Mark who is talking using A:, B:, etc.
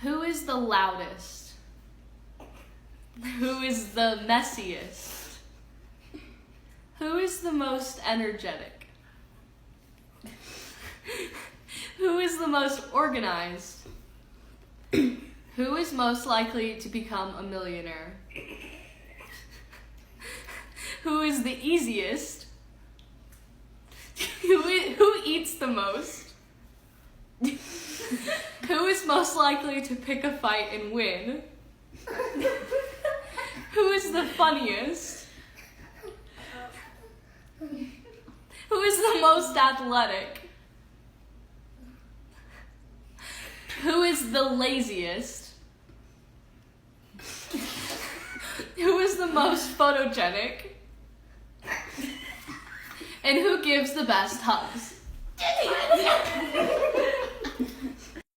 A: Who is the loudest? Who is the messiest? Who is the most energetic? Who is the most organized? Who is most likely to become a millionaire? Who is the easiest? Who eats the most? Who is most likely to pick a fight and win? Who is the funniest? Who is the most athletic? Who is the laziest? Who is the most photogenic? And who gives the best hugs?